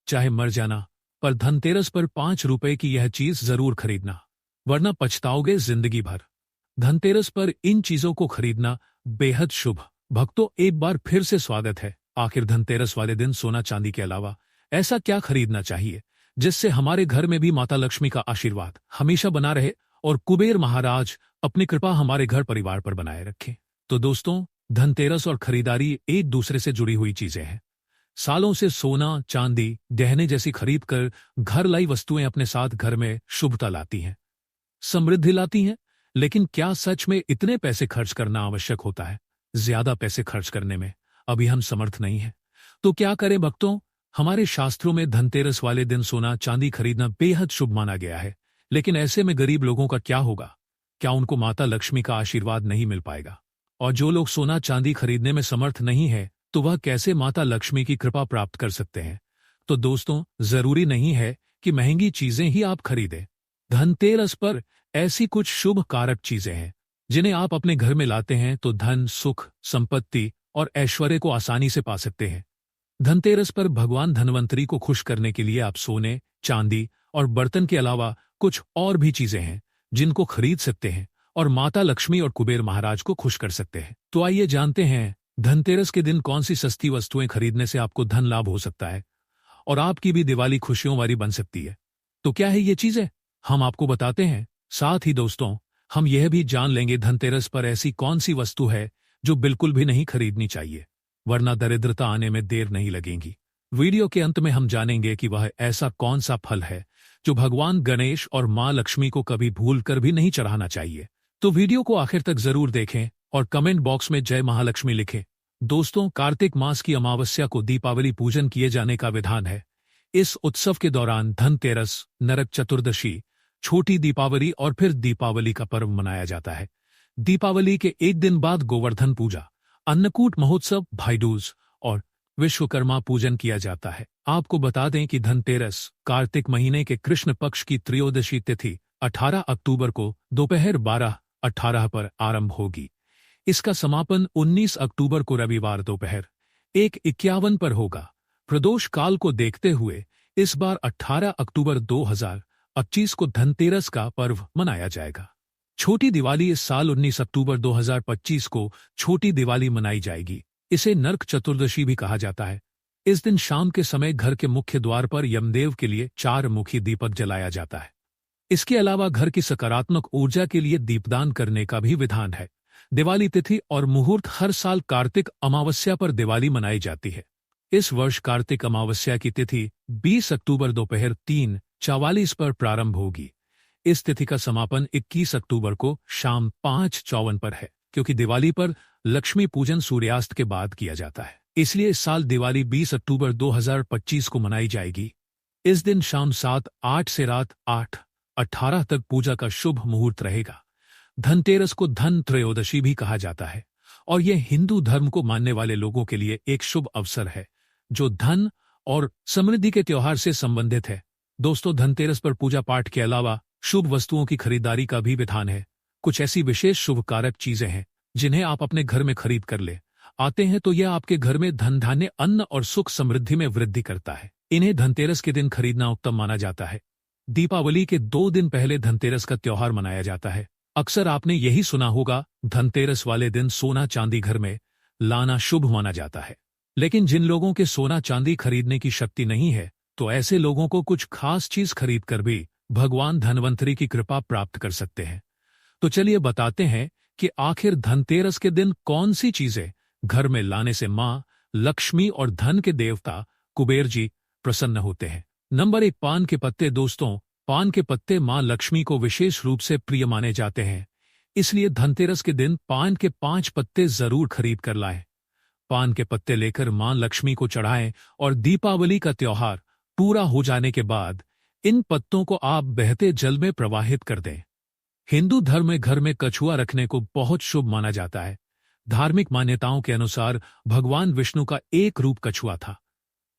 चाहे मर जाना, पर धनतेरस पर 5 रुपए की यह चीज जरूर खरीदना, वरना पछताओगे जिंदगी भर। धनतेरस पर इन चीजों को खरीदना बेहद शुभ। भक्तों, एक बार फिर से स्वागत है। आखिर धनतेरस वाले दिन सोना चांदी के अलावा ऐसा क्या खरीदना चाहिए जिससे हमारे घर में भी माता लक्ष्मी का आशीर्वाद हमेशा बना रहे और कुबेर महाराज अपनी कृपा हमारे घर परिवार पर बनाए रखें। तो दोस्तों, धनतेरस और खरीदारी एक दूसरे से जुड़ी हुई चीजें हैं। सालों से सोना, चांदी, गहने जैसी खरीद कर घर लाई वस्तुएं अपने साथ घर में शुभता लाती हैं, समृद्धि लाती हैं। लेकिन क्या सच में इतने पैसे खर्च करना आवश्यक होता है? ज्यादा पैसे खर्च करने में अभी हम समर्थ नहीं हैं। तो क्या करें भक्तों? हमारे शास्त्रों में धनतेरस वाले दिन सोना चांदी खरीदना बेहद शुभ माना गया है। लेकिन ऐसे में गरीब लोगों का क्या होगा? क्या उनको माता लक्ष्मी का आशीर्वाद नहीं मिल पाएगा? और जो लोग सोना चांदी खरीदने में समर्थ नहीं है, तो वह कैसे माता लक्ष्मी की कृपा प्राप्त कर सकते हैं? तो दोस्तों, जरूरी नहीं है कि महंगी चीजें ही आप खरीदें। धनतेरस पर ऐसी कुछ शुभ कारक चीजें हैं जिन्हें आप अपने घर में लाते हैं तो धन, सुख, संपत्ति और ऐश्वर्य को आसानी से पा सकते हैं। धनतेरस पर भगवान धनवंतरी को खुश करने के लिए आप सोने, चांदी और बर्तन के अलावा कुछ और भी चीजें हैं जिनको खरीद सकते हैं और माता लक्ष्मी और कुबेर महाराज को खुश कर सकते हैं। तो आइए जानते हैं धनतेरस के दिन कौन सी सस्ती वस्तुएं खरीदने से आपको धन लाभ हो सकता है और आपकी भी दिवाली खुशियों वाली बन सकती है। तो क्या है ये चीजें? हम आपको बताते हैं। साथ ही दोस्तों, हम यह भी जान लेंगे धनतेरस पर ऐसी कौन सी वस्तु है जो बिल्कुल भी नहीं खरीदनी चाहिए, वरना दरिद्रता आने में देर नहीं लगेगी। वीडियो के अंत में हम जानेंगे कि वह ऐसा कौन सा फल है जो भगवान गणेश और मां लक्ष्मी को कभी भूल कर भी नहीं चढ़ाना चाहिए। तो वीडियो को आखिर तक जरूर देखें और कमेंट बॉक्स में जय महालक्ष्मी लिखें। दोस्तों, कार्तिक मास की अमावस्या को दीपावली पूजन किए जाने का विधान है। इस उत्सव के दौरान धनतेरस, नरक चतुर्दशी, छोटी दीपावली और फिर दीपावली का पर्व मनाया जाता है। दीपावली के एक दिन बाद गोवर्धन पूजा, अन्नकूट महोत्सव, भाईदूज और विश्वकर्मा पूजन किया जाता है। आपको बता दें कि धनतेरस कार्तिक महीने के कृष्ण पक्ष की त्रयोदशी तिथि 18 अक्टूबर को दोपहर 12:18 पर आरंभ होगी। इसका समापन 19 अक्टूबर को रविवार दोपहर 1:51 पर होगा। प्रदोष काल को देखते हुए इस बार 18 अक्टूबर 2025 को धनतेरस का पर्व मनाया जाएगा। छोटी दिवाली इस साल 19 अक्टूबर 2025 को छोटी दिवाली मनाई जाएगी। इसे नरक चतुर्दशी भी कहा जाता है। इस दिन शाम के समय घर के मुख्य द्वार पर यमदेव के लिए 4 मुखी दीपक जलाया जाता है। इसके अलावा घर की सकारात्मक ऊर्जा के लिए दीपदान करने का भी विधान है। दिवाली तिथि और मुहूर्त हर साल कार्तिक अमावस्या पर दिवाली मनाई जाती है। इस वर्ष कार्तिक अमावस्या की तिथि 20 अक्टूबर दोपहर 3:44 पर प्रारंभ होगी। इस तिथि का समापन 21 अक्टूबर को शाम 5:54 पर है। क्योंकि दिवाली पर लक्ष्मी पूजन सूर्यास्त के बाद किया जाता है, इसलिए इस साल दिवाली 20 अक्टूबर 2025 को मनाई जाएगी। इस दिन शाम 7:08 से रात 8:18 तक पूजा का शुभ मुहूर्त रहेगा। धनतेरस को धन त्रयोदशी भी कहा जाता है और यह हिंदू धर्म को मानने वाले लोगों के लिए एक शुभ अवसर है जो धन और समृद्धि के त्योहार से संबंधित है। दोस्तों, धनतेरस पर पूजा पाठ के अलावा शुभ वस्तुओं की खरीदारी का भी विधान है। कुछ ऐसी विशेष शुभ कारक चीजें हैं जिन्हें आप अपने घर में खरीद कर ले आते हैं तो यह आपके घर में धन, धान्य, अन्न और सुख समृद्धि में वृद्धि करता है। इन्हें धनतेरस के दिन खरीदना उत्तम माना जाता है। दीपावली के 2 दिन पहले धनतेरस का त्योहार मनाया जाता है। अक्सर आपने यही सुना होगा, धनतेरस वाले दिन सोना चांदी घर में लाना शुभ माना जाता है। लेकिन जिन लोगों के सोना चांदी खरीदने की शक्ति नहीं है, तो ऐसे लोगों को कुछ खास चीज खरीद कर भी भगवान धनवंतरी की कृपा प्राप्त कर सकते हैं। तो चलिए बताते हैं कि आखिर धनतेरस के दिन कौन सी चीजें घर में लाने से मां लक्ष्मी और धन के देवता कुबेर जी प्रसन्न होते हैं। नंबर 1, पान के पत्ते। दोस्तों, पान के पत्ते मां लक्ष्मी को विशेष रूप से प्रिय माने जाते हैं, इसलिए धनतेरस के दिन पान के 5 पत्ते जरूर खरीद कर लाएं। पान के पत्ते लेकर मां लक्ष्मी को चढ़ाएं और दीपावली का त्योहार पूरा हो जाने के बाद इन पत्तों को आप बहते जल में प्रवाहित कर दें। हिंदू धर्म में घर में कछुआ रखने को बहुत शुभ माना जाता है। धार्मिक मान्यताओं के अनुसार भगवान विष्णु का एक रूप कछुआ था।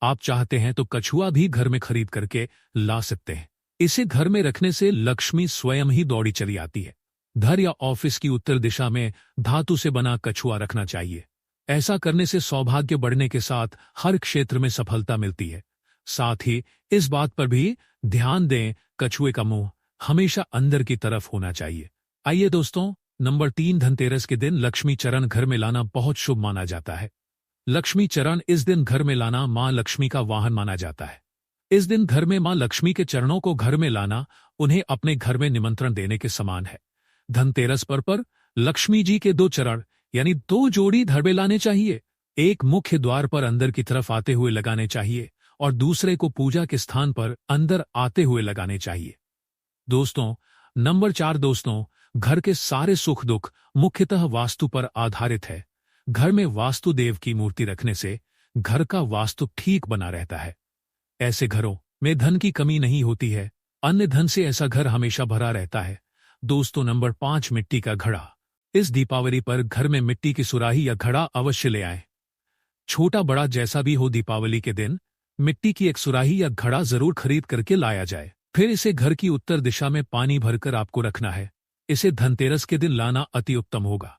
आप चाहते हैं तो कछुआ भी घर में खरीद करके ला सकते हैं। इसे घर में रखने से लक्ष्मी स्वयं ही दौड़ी चली आती है। घर या ऑफिस की उत्तर दिशा में धातु से बना कछुआ रखना चाहिए। ऐसा करने से सौभाग्य बढ़ने के साथ हर क्षेत्र में सफलता मिलती है। साथ ही इस बात पर भी ध्यान दें, कछुए का मुंह हमेशा अंदर की तरफ होना चाहिए। आइए दोस्तों, नंबर 3, धनतेरस के दिन लक्ष्मी चरण घर में लाना बहुत शुभ माना जाता है। लक्ष्मी चरण इस दिन घर में लाना मां लक्ष्मी का वाहन माना जाता है। इस दिन घर में मां लक्ष्मी के चरणों को घर में लाना उन्हें अपने घर में निमंत्रण देने के समान है। धनतेरस पर लक्ष्मी जी के 2 चरण यानी 2 जोड़ी धड़बे लाने चाहिए। एक मुख्य द्वार पर अंदर की तरफ आते हुए लगाने चाहिए और दूसरे को पूजा के स्थान पर अंदर आते हुए लगाने चाहिए। दोस्तों, नंबर 4 दोस्तों, घर के सारे सुख दुख मुख्यतः वास्तु पर आधारित है। घर में वास्तुदेव की मूर्ति रखने से घर का वास्तु ठीक बना रहता है। ऐसे घरों में धन की कमी नहीं होती है, अन्य धन से ऐसा घर हमेशा भरा रहता है। दोस्तों, नंबर 5, मिट्टी का घड़ा। इस दीपावली पर घर में मिट्टी की सुराही या घड़ा अवश्य ले आएं। छोटा बड़ा जैसा भी हो, दीपावली के दिन मिट्टी की एक सुराही या घड़ा जरूर खरीद करके लाया जाए। फिर इसे घर की उत्तर दिशा में पानी भरकर आपको रखना है। इसे धनतेरस के दिन लाना अति उत्तम होगा।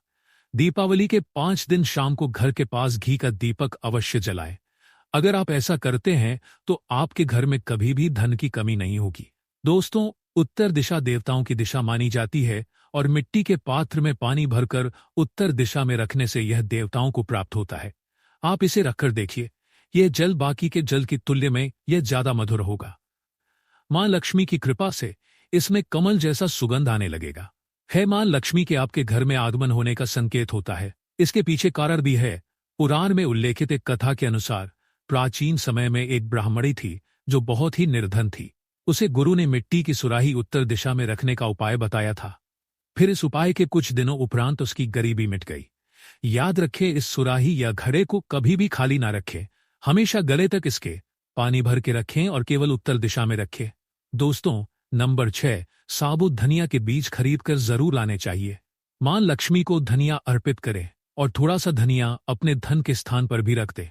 दीपावली के 5 दिन शाम को घर के पास घी का दीपक अवश्य जलाएं। अगर आप ऐसा करते हैं तो आपके घर में कभी भी धन की कमी नहीं होगी। दोस्तों, उत्तर दिशा देवताओं की दिशा मानी जाती है और मिट्टी के पात्र में पानी भरकर उत्तर दिशा में रखने से यह देवताओं को प्राप्त होता है। आप इसे रखकर देखिए, यह जल बाकी के जल की तुल्य में यह ज्यादा मधुर होगा। मां लक्ष्मी की कृपा से इसमें कमल जैसा सुगंध आने लगेगा। है मां लक्ष्मी के आपके घर में आगमन होने का संकेत होता है। इसके पीछे कारण भी है। पुराण में उल्लेखित एक कथा के अनुसार प्राचीन समय में एक ब्राह्मणी थी जो बहुत ही निर्धन थी। उसे गुरु ने मिट्टी की सुराही उत्तर दिशा में रखने का उपाय बताया था। फिर इस उपाय के कुछ दिनों उपरांत उसकी गरीबी मिट गई। याद रखें, इस सुराही या घड़े को कभी भी खाली ना रखें। हमेशा गले तक इसके पानी भर के रखें और केवल उत्तर दिशा में रखें। दोस्तों, नंबर 6, साबुत धनिया के बीज खरीदकर जरूर लाने चाहिए। मां लक्ष्मी को धनिया अर्पित करें और थोड़ा सा धनिया अपने धन के स्थान पर भी रख दें।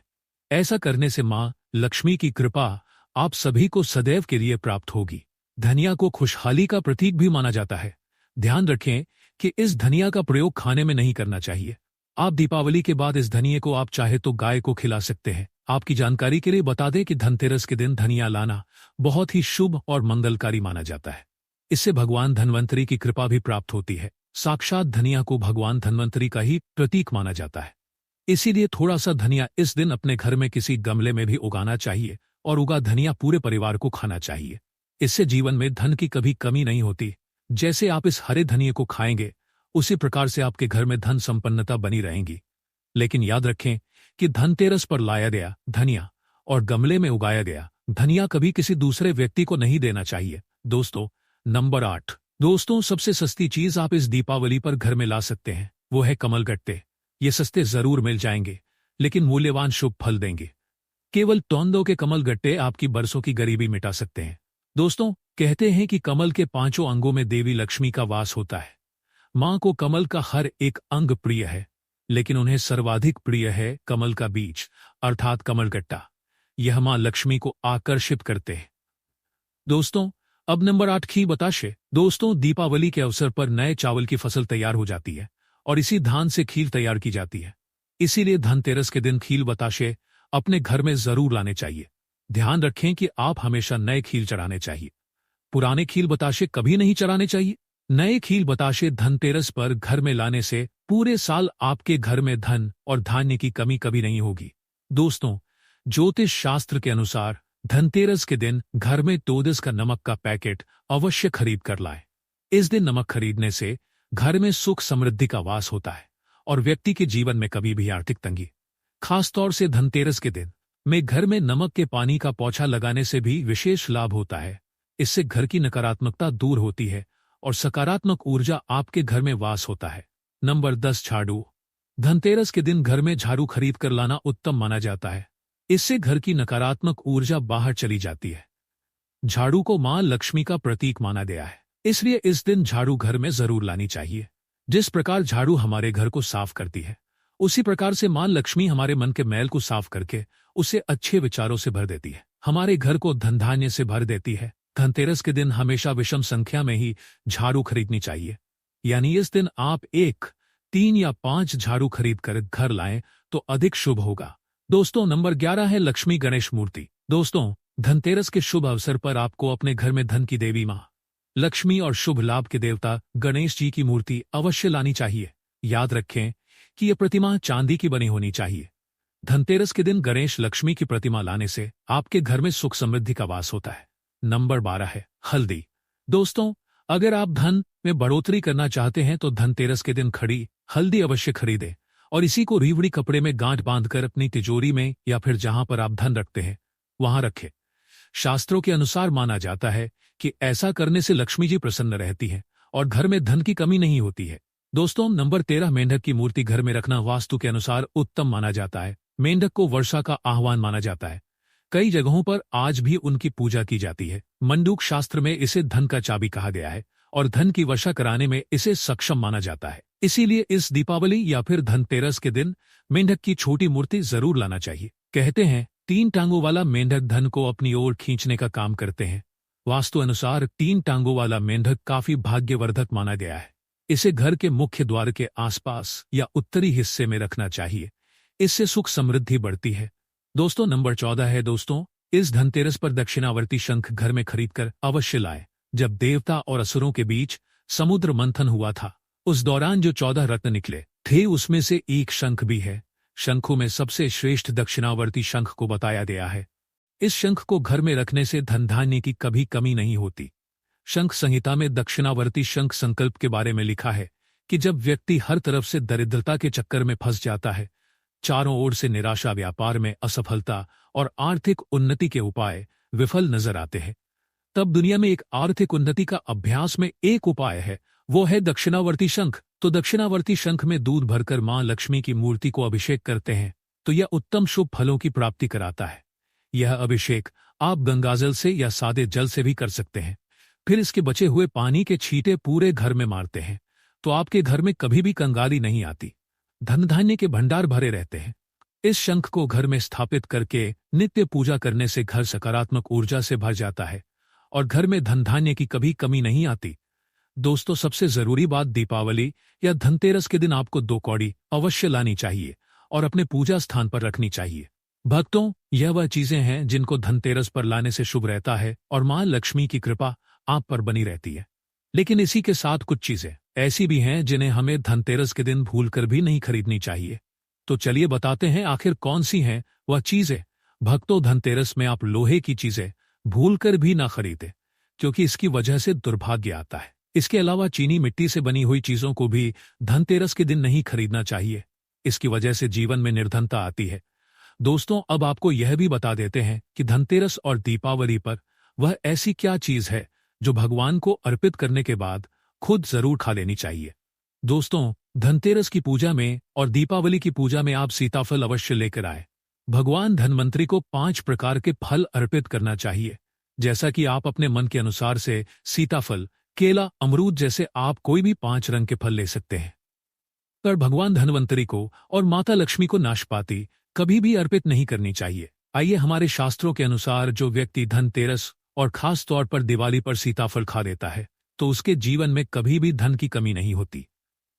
ऐसा करने से मां लक्ष्मी की कृपा आप सभी को सदैव के लिए प्राप्त होगी। धनिया को खुशहाली का प्रतीक भी माना जाता है। ध्यान रखें कि इस धनिया का प्रयोग खाने में नहीं करना चाहिए। आप दीपावली के बाद इस धनिये को आप चाहे तो गाय को खिला सकते हैं। आपकी जानकारी के लिए बता दें कि धनतेरस के दिन धनिया लाना बहुत ही शुभ और मंगलकारी माना जाता है। इससे भगवान धन्वंतरी की कृपा भी प्राप्त होती है। साक्षात धनिया को भगवान धन्वंतरी का ही प्रतीक माना जाता है। इसीलिए थोड़ा सा धनिया इस दिन अपने घर में किसी गमले में भी उगाना चाहिए और उगा धनिया पूरे परिवार को खाना चाहिए। इससे जीवन में धन की कभी कमी नहीं होती। जैसे आप इस हरे धनिये को खाएंगे, उसी प्रकार से आपके घर में धन संपन्नता बनी रहेगी। लेकिन याद रखें कि धनतेरस पर लाया गया धनिया और गमले में उगाया गया धनिया कभी किसी दूसरे व्यक्ति को नहीं देना चाहिए। दोस्तों, नंबर 8 दोस्तों, सबसे सस्ती चीज आप इस दीपावली पर घर में ला सकते हैं, वो है कमल गट्टे। ये सस्ते जरूर मिल जाएंगे लेकिन मूल्यवान शुभ फल देंगे। केवल तोंदों के कमल गट्टे आपकी बरसों की गरीबी मिटा सकते हैं। दोस्तों, कहते हैं कि कमल के 5 अंगों में देवी लक्ष्मी का वास होता है। मां को कमल का हर एक अंग प्रिय है, लेकिन उन्हें सर्वाधिक प्रिय है कमल का बीज अर्थात कमलगट्टा। यह मां लक्ष्मी को आकर्षित करते हैं। दोस्तों, अब नंबर 8 खीर बताशे। दोस्तों, दीपावली के अवसर पर नए चावल की फसल तैयार हो जाती है और इसी धान से खीर तैयार की जाती है। इसीलिए धनतेरस के दिन खीर बताशे अपने घर में जरूर लाने चाहिए। ध्यान रखें कि आप हमेशा नए खीर चढ़ाने चाहिए, पुराने खीर बताशे कभी नहीं चढ़ाने चाहिए। नए खीर बताशे धनतेरस पर घर में लाने से पूरे साल आपके घर में धन और धान्य की कमी कभी नहीं होगी। दोस्तों, ज्योतिष शास्त्र के अनुसार धनतेरस के दिन घर में 2 का नमक का पैकेट अवश्य खरीद कर लाएं। इस दिन नमक खरीदने से घर में सुख समृद्धि का वास होता है और व्यक्ति के जीवन में कभी भी आर्थिक तंगी, खासतौर से धनतेरस के दिन में घर में नमक के पानी का पोछा लगाने से भी विशेष लाभ होता है। इससे घर की नकारात्मकता दूर होती है और सकारात्मक ऊर्जा आपके घर में वास होता है। नंबर 10 झाड़ू। धनतेरस के दिन घर में झाड़ू खरीद कर लाना उत्तम माना जाता है। इससे घर की नकारात्मक ऊर्जा बाहर चली जाती है। झाड़ू को मां लक्ष्मी का प्रतीक माना गया है, इसलिए इस दिन झाड़ू घर में जरूर लानी चाहिए। जिस प्रकार झाड़ू हमारे घर को साफ करती है, उसी प्रकार से मां लक्ष्मी हमारे मन के मैल को साफ करके उसे अच्छे विचारों से भर देती है, हमारे घर को धन धान्य से भर देती है। धनतेरस के दिन हमेशा विषम संख्या में ही झाड़ू खरीदनी चाहिए, यानी इस दिन आप 1, 3 या 5 झाड़ू खरीद कर घर लाएं तो अधिक शुभ होगा। दोस्तों, नंबर 11 है लक्ष्मी गणेश मूर्ति। दोस्तों, धनतेरस के शुभ अवसर पर आपको अपने घर में धन की देवी मां लक्ष्मी और शुभ लाभ के देवता गणेश जी की मूर्ति अवश्य लानी चाहिए। याद रखें कि यह प्रतिमा चांदी की बनी होनी चाहिए। धनतेरस के दिन गणेश लक्ष्मी की प्रतिमा लाने से आपके घर में सुख समृद्धि का वास होता है। नंबर 12 है हल्दी। दोस्तों, अगर आप धन में बढ़ोतरी करना चाहते हैं तो धनतेरस के दिन खड़ी हल्दी अवश्य खरीदें और इसी को रीवड़ी कपड़े में गांठ बांधकर अपनी तिजोरी में या फिर जहां पर आप धन रखते हैं वहां रखें। शास्त्रों के अनुसार माना जाता है कि ऐसा करने से लक्ष्मी जी प्रसन्न रहती हैं और घर में धन की कमी नहीं होती है। दोस्तों, नंबर 13 मेंढक की मूर्ति घर में रखना वास्तु के अनुसार उत्तम माना जाता है। मेंढक को वर्षा का आह्वान माना जाता है। कई जगहों पर आज भी उनकी पूजा की जाती है। मंडूक शास्त्र में इसे धन का चाबी कहा गया है और धन की वर्षा कराने में इसे सक्षम माना जाता है। इसीलिए इस दीपावली या फिर धनतेरस के दिन मेंढक की छोटी मूर्ति जरूर लाना चाहिए। कहते हैं 3 टांगों वाला मेंढक धन को अपनी ओर खींचने का काम करते हैं। वास्तु अनुसार 3 टांगों वाला मेंढक काफी भाग्यवर्धक माना गया है। इसे घर के मुख्य द्वार के आसपास या उत्तरी हिस्से में रखना चाहिए। इससे सुख समृद्धि बढ़ती है। दोस्तों, नंबर 14 है दोस्तों, इस धनतेरस पर दक्षिणावर्ती शंख घर में खरीदकर अवश्य लाएं। जब देवता और असुरों के बीच समुद्र मंथन हुआ था उस दौरान जो 14 रत्न निकले थे उसमें से एक शंख भी है। शंखों में सबसे श्रेष्ठ दक्षिणावर्ती शंख को बताया गया है। इस शंख को घर में रखने से धन धान्य की कभी कमी नहीं होती। शंख संहिता में दक्षिणावर्ती शंख संकल्प के बारे में लिखा है कि जब व्यक्ति हर तरफ से दरिद्रता के चक्कर में फंस जाता है, चारों ओर से निराशा, व्यापार में असफलता और आर्थिक उन्नति के उपाय विफल नजर आते हैं, तब दुनिया में एक आर्थिक उन्नति का अभ्यास में एक उपाय है, वो है दक्षिणावर्ती शंख। तो दक्षिणावर्ती शंख में दूध भरकर मां लक्ष्मी की मूर्ति को अभिषेक करते हैं तो यह उत्तम शुभ फलों की प्राप्ति कराता है। यह अभिषेक आप गंगाजल से या सादे जल से भी कर सकते हैं। फिर इसके बचे हुए पानी के छींटे पूरे घर में मारते हैं तो आपके घर में कभी भी कंगाली नहीं आती, धन धान्य के भंडार भरे रहते हैं। इस शंख को घर में स्थापित करके नित्य पूजा करने से घर सकारात्मक ऊर्जा से भर जाता है और घर में धन धान्य की कभी कमी नहीं आती। दोस्तों, सबसे जरूरी बात, दीपावली या धनतेरस के दिन आपको 2 कौड़ी अवश्य लानी चाहिए और अपने पूजा स्थान पर रखनी चाहिए। भक्तों, यह वह चीजें हैं जिनको धनतेरस पर लाने से शुभ रहता है और मां लक्ष्मी की कृपा आप पर बनी रहती है। लेकिन इसी के साथ कुछ चीजें ऐसी भी हैं जिन्हें हमें धनतेरस के दिन भूलकर भी नहीं खरीदनी चाहिए। तो चलिए बताते हैं आखिर कौन सी हैं वह चीजें। भक्तों, धनतेरस में आप लोहे की चीजें भूलकर भी ना खरीदें क्योंकि इसकी वजह से दुर्भाग्य आता है। इसके अलावा चीनी मिट्टी से बनी हुई चीजों को भी धनतेरस के दिन नहीं खरीदना चाहिए। इसकी वजह से जीवन में निर्धनता आती है। दोस्तों, अब आपको यह भी बता देते हैं कि धनतेरस और दीपावली पर वह ऐसी क्या चीज है जो भगवान को अर्पित करने के बाद खुद जरूर खा लेनी चाहिए। दोस्तों, धनतेरस की पूजा में और दीपावली की पूजा में आप सीताफल अवश्य लेकर आए। भगवान धनवंतरी को 5 प्रकार के फल अर्पित करना चाहिए। जैसा कि आप अपने मन के अनुसार से सीताफल, केला, अमरूद जैसे आप कोई भी 5 रंग के फल ले सकते हैं। पर भगवान धनवंतरी को और माता लक्ष्मी को नाशपाती कभी भी अर्पित नहीं करनी चाहिए। आइए, हमारे शास्त्रों के अनुसार जो व्यक्ति धनतेरस और खास तौर पर दिवाली पर सीताफल खा लेता है तो उसके जीवन में कभी भी धन की कमी नहीं होती।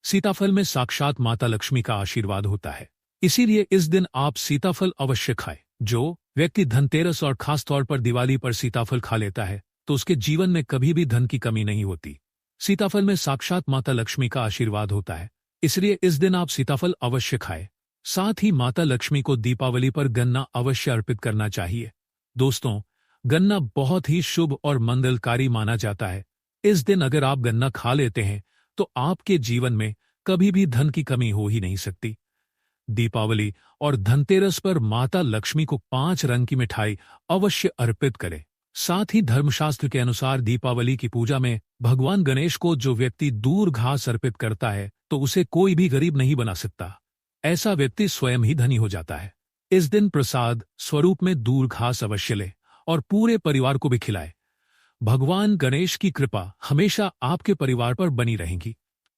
सीताफल में साक्षात माता लक्ष्मी का आशीर्वाद होता है, इसीलिए इस दिन आप सीताफल अवश्य खाएं। जो व्यक्ति धनतेरस और खास तौर पर दिवाली पर सीताफल खा लेता है तो उसके जीवन में कभी भी धन की कमी नहीं होती। सीताफल में साक्षात माता लक्ष्मी का आशीर्वाद होता है, इसलिए इस दिन आप सीताफल अवश्य खाएं। साथ ही माता लक्ष्मी को दीपावली पर गन्ना अवश्य अर्पित करना चाहिए। दोस्तों, गन्ना बहुत ही शुभ और मंगलकारी माना जाता है। इस दिन अगर आप गन्ना खा लेते हैं तो आपके जीवन में कभी भी धन की कमी हो ही नहीं सकती। दीपावली और धनतेरस पर माता लक्ष्मी को 5 रंग की मिठाई अवश्य अर्पित करें। साथ ही धर्मशास्त्र के अनुसार दीपावली की पूजा में भगवान गणेश को जो व्यक्ति दूर घास अर्पित करता है तो उसे कोई भी गरीब नहीं बना सकता। ऐसा व्यक्ति स्वयं ही धनी हो जाता है। इस दिन प्रसाद स्वरूप में दूर घास अवश्य ले और पूरे परिवार को भी खिलाए। भगवान गणेश की कृपा हमेशा आपके परिवार पर बनी रहेगी।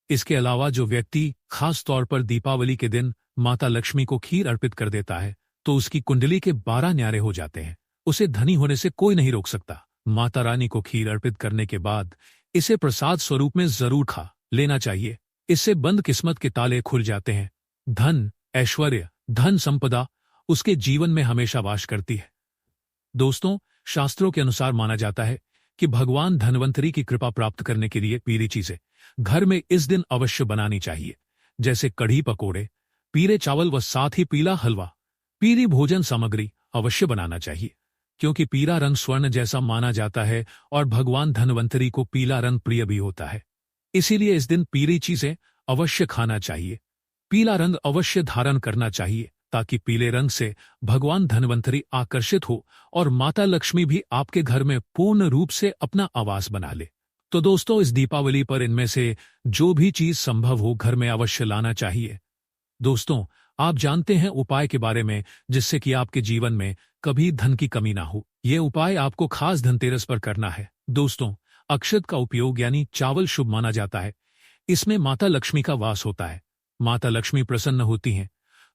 इसके अलावा जो व्यक्ति खास तौर पर दीपावली के दिन माता लक्ष्मी को खीर अर्पित कर देता है तो उसकी कुंडली के 12 न्यारे हो जाते हैं। उसे धनी होने से कोई नहीं रोक सकता। माता रानी को खीर अर्पित करने के बाद इसे प्रसाद स्वरूप में जरूर खा लेना चाहिए। इससे बंद किस्मत के ताले खुल जाते हैं। धन, ऐश्वर्य, धन संपदा उसके जीवन में हमेशा वास करती है। दोस्तों, शास्त्रों के अनुसार माना जाता है कि भगवान धन्वंतरी की कृपा प्राप्त करने के लिए पीली चीजें घर में इस दिन अवश्य बनानी चाहिए, जैसे कढ़ी पकोड़े, पीले चावल व साथ ही पीला हलवा। पीली भोजन सामग्री अवश्य बनाना चाहिए, क्योंकि पीला रंग स्वर्ण जैसा माना जाता है और भगवान धन्वंतरी को पीला रंग प्रिय भी होता है। इसीलिए इस दिन पीली चीजें अवश्य खाना चाहिए। पीला रंग अवश्य धारण करना चाहिए, ताकि पीले रंग से भगवान धन्वंतरी आकर्षित हो और माता लक्ष्मी भी आपके घर में पूर्ण रूप से अपना आवास बना ले। तो दोस्तों, इस दीपावली पर इनमें से जो भी चीज संभव हो घर में अवश्य लाना चाहिए। दोस्तों, आप जानते हैं उपाय के बारे में, जिससे कि आपके जीवन में कभी धन की कमी ना हो। यह उपाय आपको खास धनतेरस पर करना है। दोस्तों, अक्षत का उपयोग यानी चावल शुभ माना जाता है। इसमें माता लक्ष्मी का वास होता है। माता लक्ष्मी प्रसन्न होती हैं,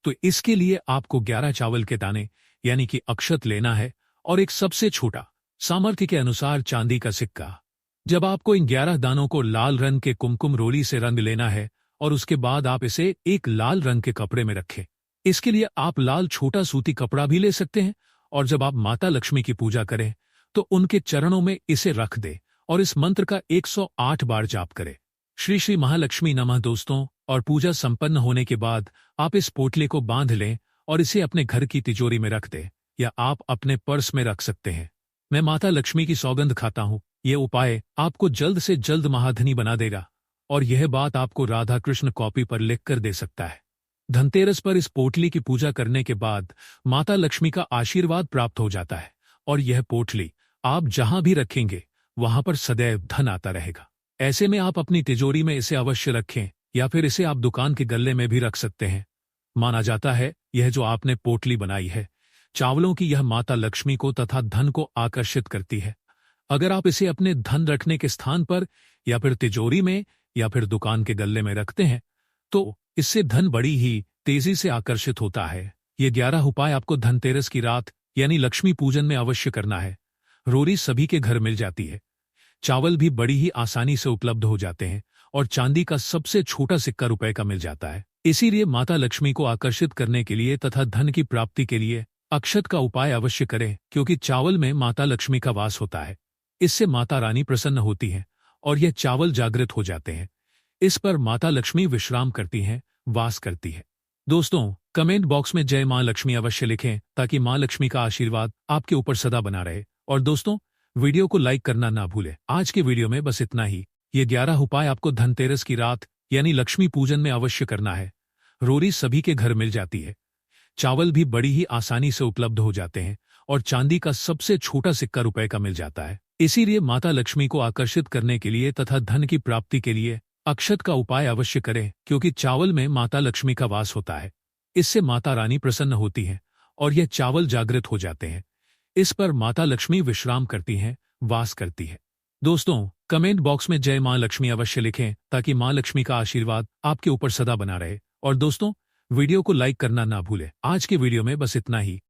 तो इसके लिए आपको 11 चावल के दाने यानी कि अक्षत लेना है और एक सबसे छोटा, सामर्थ्य के अनुसार चांदी का सिक्का। जब आपको इन 11 दानों को लाल रंग के कुमकुम रोली से रंग लेना है और उसके बाद आप इसे एक लाल रंग के कपड़े में रखें। इसके लिए आप लाल छोटा सूती कपड़ा भी ले सकते हैं और जब आप माता लक्ष्मी की पूजा करें तो उनके चरणों में इसे रख दे और इस मंत्र का 108 बार जाप करें, श्री श्री महालक्ष्मी नमः। दोस्तों, और पूजा संपन्न होने के बाद आप इस पोटले को बांध लें और इसे अपने घर की तिजोरी में रख दें या आप अपने पर्स में रख सकते हैं। मैं माता लक्ष्मी की सौगंध खाता हूँ, ये उपाय आपको जल्द से जल्द महाधनी बना देगा और यह बात आपको राधा कृष्ण कॉपी पर लिख कर दे सकता है। धनतेरस पर इस पोटली की पूजा करने के बाद माता लक्ष्मी का आशीर्वाद प्राप्त हो जाता है और यह पोटली आप जहां भी रखेंगे वहां पर सदैव धन आता रहेगा। ऐसे में आप अपनी तिजोरी में इसे अवश्य रखें या फिर इसे आप दुकान के गल्ले में भी रख सकते हैं। माना जाता है यह जो आपने पोटली बनाई है चावलों की, यह माता लक्ष्मी को तथा धन को आकर्षित करती है। अगर आप इसे अपने धन रखने के स्थान पर या फिर तिजोरी में या फिर दुकान के गल्ले में रखते हैं तो इससे धन बड़ी ही तेजी से आकर्षित होता है। ये 11 उपाय आपको धनतेरस की रात यानी लक्ष्मी पूजन में अवश्य करना है। रोरी सभी के घर मिल जाती है, चावल भी बड़ी ही आसानी से उपलब्ध हो जाते हैं और चांदी का सबसे छोटा सिक्का रुपए का मिल जाता है। इसीलिए माता लक्ष्मी को आकर्षित करने के लिए तथा धन की प्राप्ति के लिए अक्षत का उपाय अवश्य करें, क्योंकि चावल में माता लक्ष्मी का वास होता है। इससे माता रानी प्रसन्न होती हैं और यह चावल जागृत हो जाते हैं। इस पर माता लक्ष्मी विश्राम करती हैं, वास करती है। दोस्तों, कमेंट बॉक्स में जय मां लक्ष्मी अवश्य लिखें ताकि मां लक्ष्मी का आशीर्वाद आपके ऊपर सदा बना रहे। और दोस्तों, वीडियो को लाइक करना ना भूलें। आज के वीडियो में बस इतना ही। ये 11 उपाय आपको धनतेरस की रात यानी लक्ष्मी पूजन में अवश्य करना है। रोरी सभी के घर मिल जाती है, चावल भी बड़ी ही आसानी से उपलब्ध हो जाते हैं और चांदी का सबसे छोटा सिक्का रुपए का मिल जाता है। इसीलिए माता लक्ष्मी को आकर्षित करने के लिए तथा धन की प्राप्ति के लिए अक्षत का उपाय अवश्य करें, क्योंकि चावल में माता लक्ष्मी का वास होता है। इससे माता रानी प्रसन्न होती हैं और यह चावल जागृत हो जाते हैं। इस पर माता लक्ष्मी विश्राम करती हैं, वास करती है। दोस्तों, कमेंट बॉक्स में जय मां लक्ष्मी अवश्य लिखें ताकि मां लक्ष्मी का आशीर्वाद आपके ऊपर सदा बना रहे। और दोस्तों, वीडियो को लाइक करना ना भूलें। आज के वीडियो में बस इतना ही।